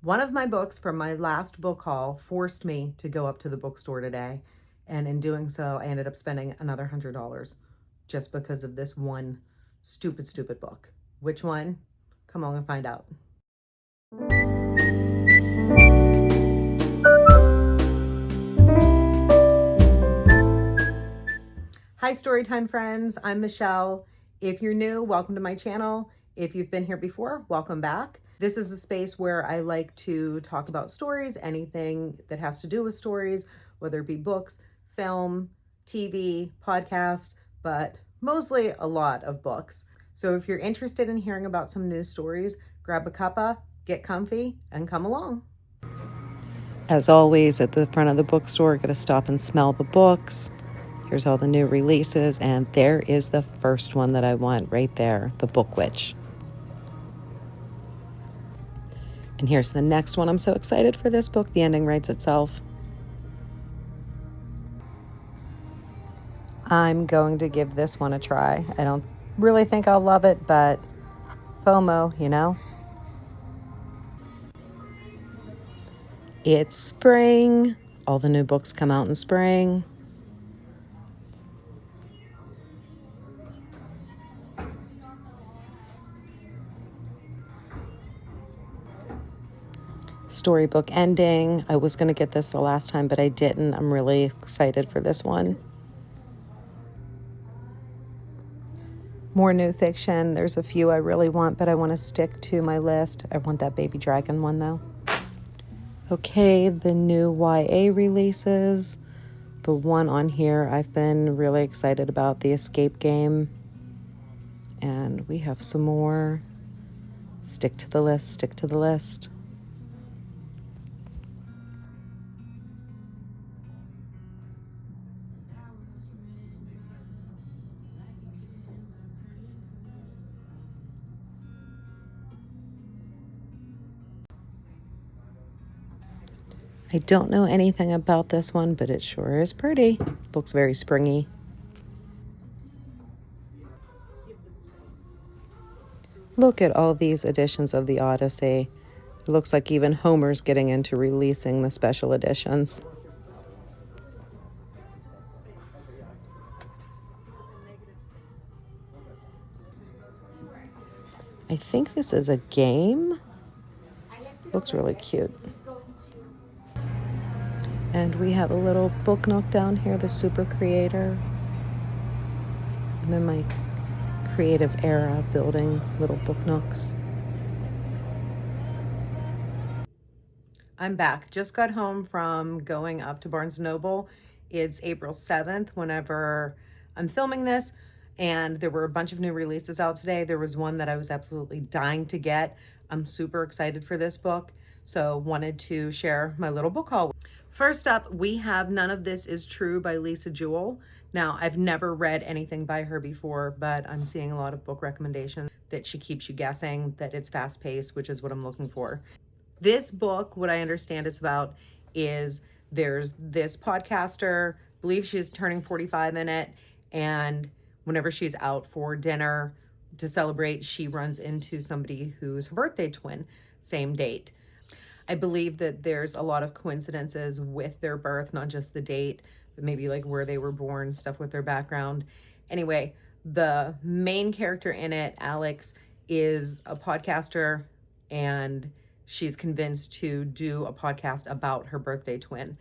One of my books from my last book haul forced me to go up to the bookstore today. And in doing so, I ended up spending another $100 just because of this one stupid book. Which one? Come on and find out. Hi, Storytime friends. I'm Michelle. If you're new, welcome to my channel. If you've been here before, welcome back. This is a space where I like to talk about stories, anything that has to do with stories, whether it be books, film, TV, podcast, but mostly a lot of books. So if you're interested in hearing about some news stories, grab a cuppa, get comfy, and come along. As always, at the front of the bookstore, got to stop and smell the books. Here's all the new releases, and there is the first one that I want right there, The Book Witch. And here's the next one. I'm so excited for this book. The ending writes itself. I'm going to give this one a try. I don't really think I'll love it, but FOMO, you know? It's spring. All the new books come out in spring. Storybook ending. I was going to get this the last time, but I didn't. I'm really excited for this one. More new fiction. There's a few I really want, but I want to stick to my list. I want that baby dragon one, though. Okay, the new YA releases. The one on here I've been really excited about, The Escape Game. And we have some more. Stick to the list, stick to the list. I don't know anything about this one, but it sure is pretty. Looks very springy. Look at all these editions of the Odyssey. It looks like even Homer's getting into releasing the special editions. I think this is a game. Looks really cute. And we have a little book nook down here, the Super Creator. I'm in my creative era building little book nooks. I'm back. Just got home from going up to Barnes & Noble. It's April 7th whenever I'm filming this, and there were a bunch of new releases out today. There was one that I was absolutely dying to get. I'm super excited for this book, so wanted to share my little book haul. First up, we have None of This Is True by Lisa Jewell. Now, I've never read anything by her before, but I'm seeing a lot of book recommendations that she keeps you guessing, that it's fast-paced, which is what I'm looking for. This book, what I understand it's about, is there's this podcaster, I believe she's turning 45 in it, and whenever she's out for dinner to celebrate, she runs into somebody who's her birthday twin, same date. I believe that there's a lot of coincidences with their birth, not just the date, but maybe like where they were born, stuff with their background. Anyway, the main character in it, Alex, is a podcaster, and she's convinced to do a podcast about her birthday twin.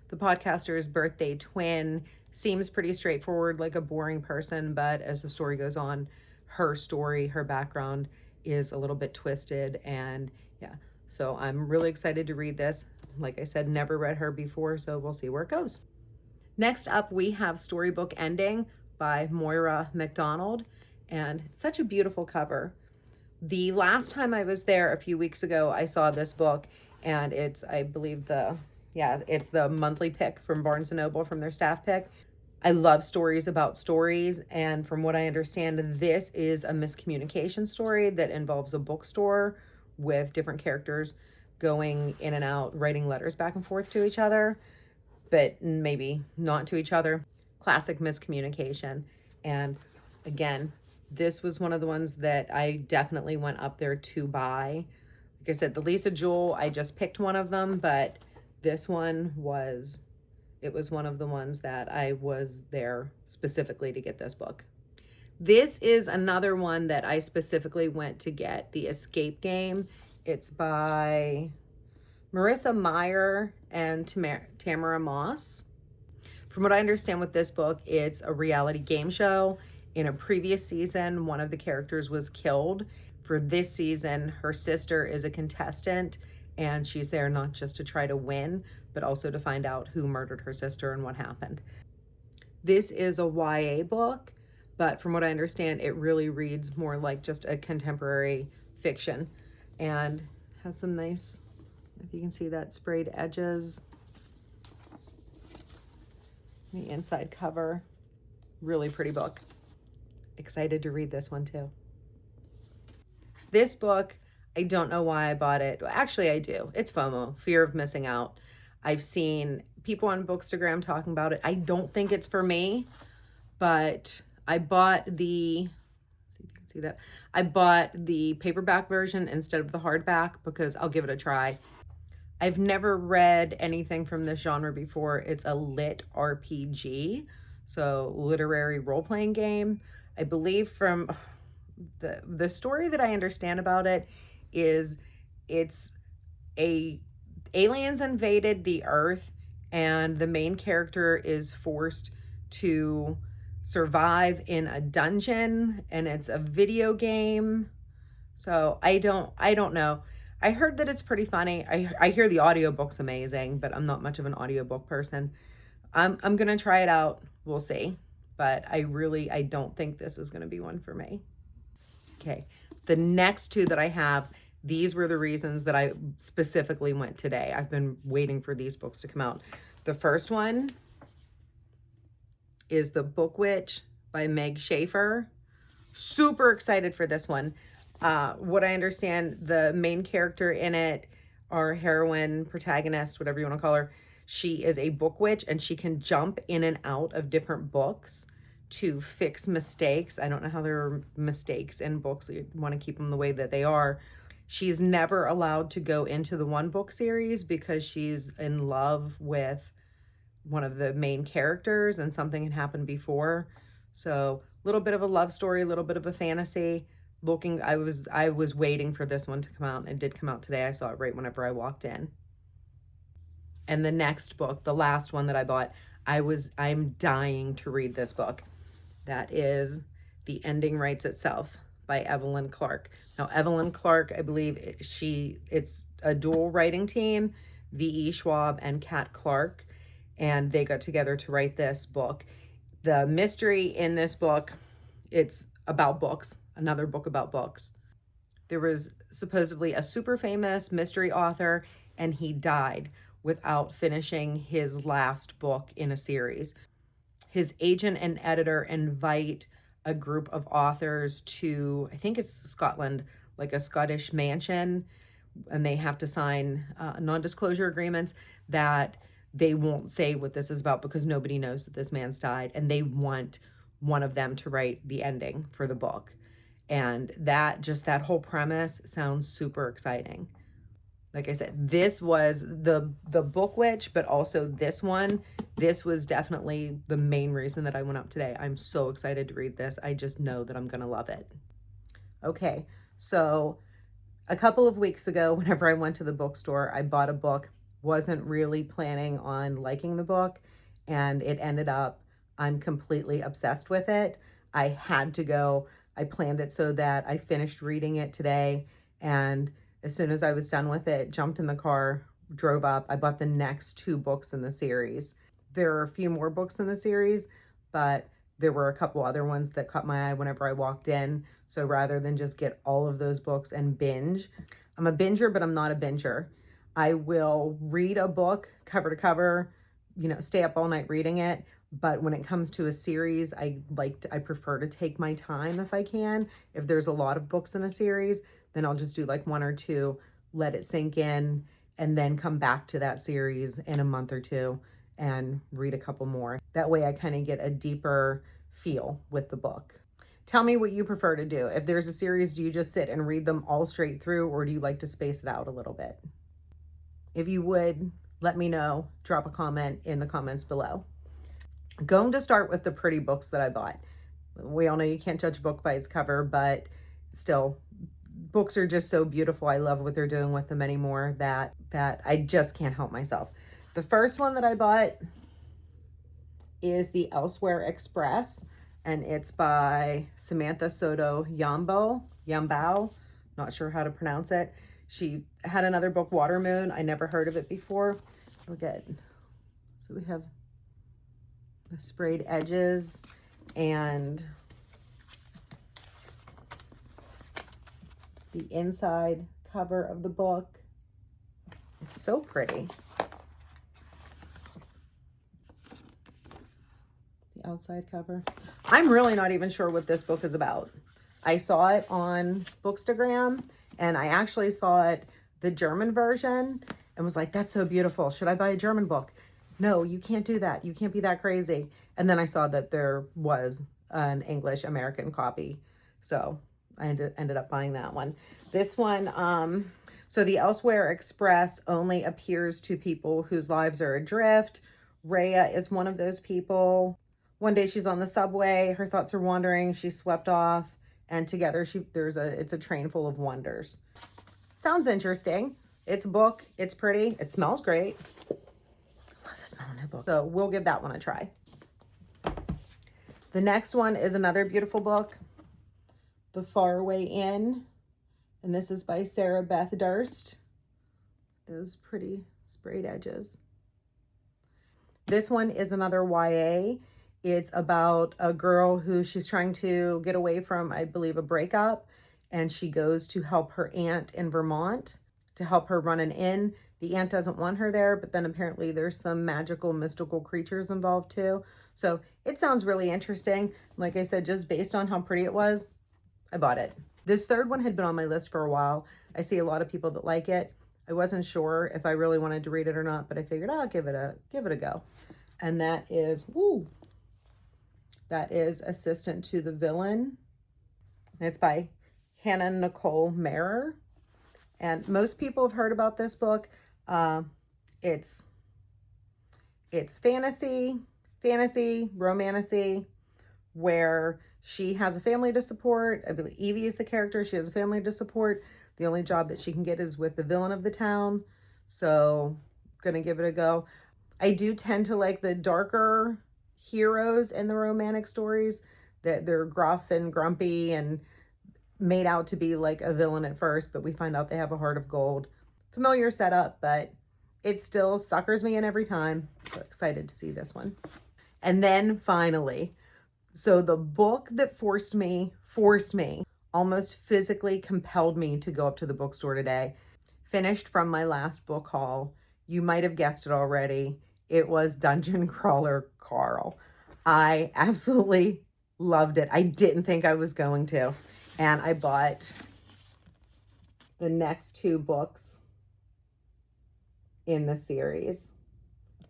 The podcaster's birthday twin seems pretty straightforward, like a boring person, but as the story goes on, her story, her background is a little bit twisted, and yeah. So I'm really excited to read this. Like I said, never read her before, so we'll see where it goes. Next up, we have Storybook Ending by Moira McDonald, and it's such a beautiful cover. The last time I was there a few weeks ago, I saw this book, and it's, I believe it's the monthly pick from Barnes & Noble, from their staff pick. I love stories about stories, and from what I understand, this is a miscommunication story that involves a bookstore with different characters going in and out, writing letters back and forth to each other, but maybe not to each other. Classic miscommunication. And again, this was one of the ones that I definitely went up there to buy Like I said, the Lisa Jewell, I just picked one of them, but this one was, it was one of the ones that I was there specifically to get this book. This is another one that I specifically went to get, The Escape Game. It's by Marissa Meyer and Tamara Moss. From what I understand with this book, it's a reality game show. In a previous season, one of the characters was killed. For this season, her sister is a contestant, and she's there not just to try to win, but also to find out who murdered her sister and what happened. This is a YA book, but from what I understand, it really reads more like just a contemporary fiction, and has some nice, if you can see that, sprayed edges. The inside cover, really pretty book. Excited to read this one too. This book, I don't know why I bought it. Well, actually, I do. It's FOMO, fear of missing out. I've seen people on Bookstagram talking about it. I don't think it's for me, but I bought the, see if you can see that. I bought the paperback version instead of the hardback because I'll give it a try. I've never read anything from this genre before. It's a lit RPG, so literary role-playing game. I believe from the story that I understand about it is it's aliens invaded the earth and the main character is forced to survive in a dungeon, and it's a video game. So I don't know. I heard that it's pretty funny. I hear the audiobook's amazing, but I'm not much of an audiobook person. I'm gonna try it out. We'll see. But I don't think this is gonna be one for me. Okay. The next two that I have, these were the reasons that I specifically went today. I've been waiting for these books to come out. The first one is The Book Witch by Meg Schaefer. Super excited for this one. What I understand, the main character in it, our heroine, protagonist, whatever you want to call her, she is a book witch and she can jump in and out of different books to fix mistakes. I don't know how there are mistakes in books. You want to keep them the way that they are. She's never allowed to go into the one book series because she's in love with one of the main characters and something had happened before. So a little bit of a love story, a little bit of a fantasy. I was waiting for this one to come out, and it did come out today. I saw it right whenever I walked in. And the next book, the last one that I bought, I'm dying to read this book. That is The Ending Writes Itself by Evelyn Clark. Now, Evelyn Clark, I believe it's a dual writing team, V.E. Schwab and Kat Clark, and they got together to write this book. The mystery in this book, it's about books, another book about books. There was supposedly a super famous mystery author, and he died without finishing his last book in a series. His agent and editor invite a group of authors to, I think it's Scotland, like a Scottish mansion, and they have to sign non-disclosure agreements that they won't say what this is about because nobody knows that this man's died, and they want one of them to write the ending for the book. And that whole premise sounds super exciting. Like I said, this was the Book Witch, but also this one. This was definitely the main reason that I went up today. I'm so excited to read this. I just know that I'm going to love it. Okay, so a couple of weeks ago, whenever I went to the bookstore, I bought a book. Wasn't really planning on liking the book, and it ended up, I'm completely obsessed with it. I had to go. I planned it so that I finished reading it today, and as soon as I was done with it, jumped in the car, drove up. I bought the next 2 books in the series. There are a few more books in the series, but there were a couple other ones that caught my eye whenever I walked in. So rather than just get all of those books and binge, I'm a binger, but I'm not a binger. I will read a book cover to cover, stay up all night reading it. But when it comes to a series, I prefer to take my time if I can. If there's a lot of books in a series, then I'll just do like 1 or 2, let it sink in, and then come back to that series in a month or 2 and read a couple more. That way I kind of get a deeper feel with the book. Tell me what you prefer to do. If there's a series, do you just sit and read them all straight through, or do you like to space it out a little bit? If you would, let me know. Drop a comment in the comments below. Going to start with the pretty books that I bought. We all know you can't judge a book by its cover, but still, books are just so beautiful. I love what they're doing with them anymore that I just can't help myself. The first one that I bought is The Elsewhere Express, and it's by Samantha Soto Yambao. Not sure how to pronounce it. She had another book, Water Moon. I never heard of it before. Look at, so we have the sprayed edges and the inside cover of the book. It's so pretty. The outside cover. I'm really not even sure what this book is about. I saw it on Bookstagram, and I actually saw it, the German version, and was like, that's so beautiful. Should I buy a German book? No, you can't do that. You can't be that crazy. And then I saw that there was an English American copy. So I ended up buying that one. This one, so The Elsewhere Express only appears to people whose lives are adrift. Rhea is one of those people. One day she's on the subway, her thoughts are wandering, she's swept off, and together it's a train full of wonders. Sounds interesting. It's a book, it's pretty, it smells great. I love the smell of a book. So we'll give that one a try. The next one is another beautiful book, The Faraway Inn, and this is by Sarah Beth Durst. Those pretty sprayed edges. This one is another YA. It's about a girl who she's trying to get away from, I believe, a breakup, and she goes to help her aunt in Vermont to help her run an inn. The aunt doesn't want her there, but then apparently there's some magical, mystical creatures involved too. So it sounds really interesting. Like I said, just based on how pretty it was, I bought it. This third one had been on my list for a while. I see a lot of people that like it. I wasn't sure if I really wanted to read it or not, but I figured I'll give it a go. And that is Assistant to the Villain. It's by Hannah Nicole Marer. And most people have heard about this book. It's fantasy, romantasy, where she has a family to support. I believe Evie is the character. She has a family to support. The only job that she can get is with the villain of the town. So gonna give it a go. I do tend to like the darker heroes in the romantic stories, that they're gruff and grumpy and made out to be like a villain at first, but we find out they have a heart of gold. Familiar setup, but it still suckers me in every time. So excited to see this one. And then finally, so the book that forced me, almost physically compelled me to go up to the bookstore today, finished from my last book haul. You might have guessed it already. It was Dungeon Crawler Carl. I absolutely loved it. I didn't think I was going to. And I bought the next two books in the series.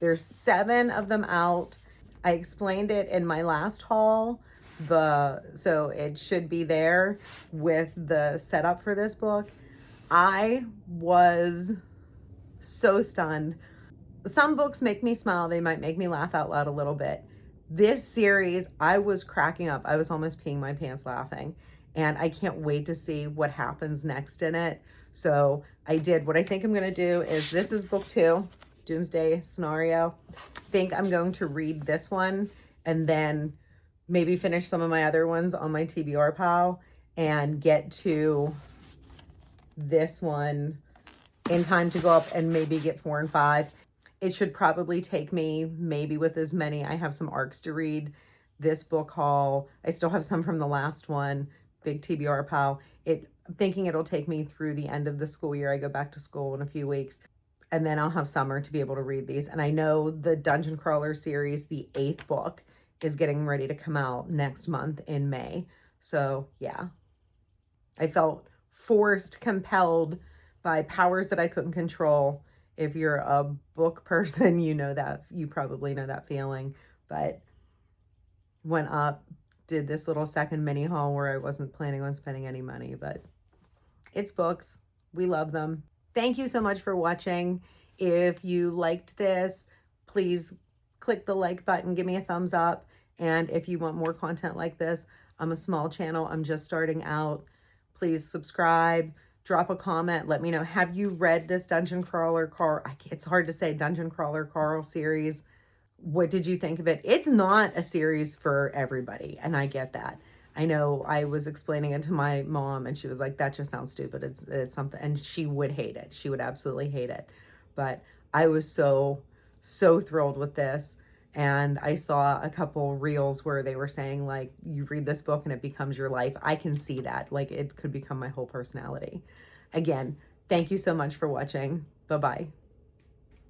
There's 7 of them out. I explained it in my last haul. So it should be there with the setup for this book. I was so stunned. Some books make me smile. They might make me laugh out loud a little bit. This series, I was cracking up. I was almost peeing my pants laughing. And I can't wait to see what happens next in it. So I did. What I think I'm going to do is, this is book 2, Doomsday Scenario. I think I'm going to read this one and then maybe finish some of my other ones on my TBR pile and get to this one in time to go up and maybe get 4 and 5. It should probably take me, maybe with as many, I have some arcs to read, this book haul. I still have some from the last one, big TBR pile. I'm thinking it'll take me through the end of the school year. I go back to school in a few weeks, and then I'll have summer to be able to read these. And I know the Dungeon Crawler series, the 8th book, is getting ready to come out next month in May. So yeah, I felt forced, compelled by powers that I couldn't control. If you're a book person, you know that, you probably know that feeling. But went up, did this little second mini haul where I wasn't planning on spending any money, but it's books. We love them. Thank you so much for watching. If you liked this, please click the like button, give me a thumbs up. And if you want more content like this, I'm a small channel. I'm just starting out. Please subscribe, drop a comment. Let me know, have you read this Dungeon Crawler Carl? It's hard to say, Dungeon Crawler Carl series. What did you think of it? It's not a series for everybody, and I get that. I know I was explaining it to my mom, and she was like, that just sounds stupid. It's something, and she would hate it. She would absolutely hate it. But I was so thrilled with this. And I saw a couple reels where they were saying, like, you read this book and it becomes your life. I can see that. Like, it could become my whole personality. Again, thank you so much for watching. Bye-bye.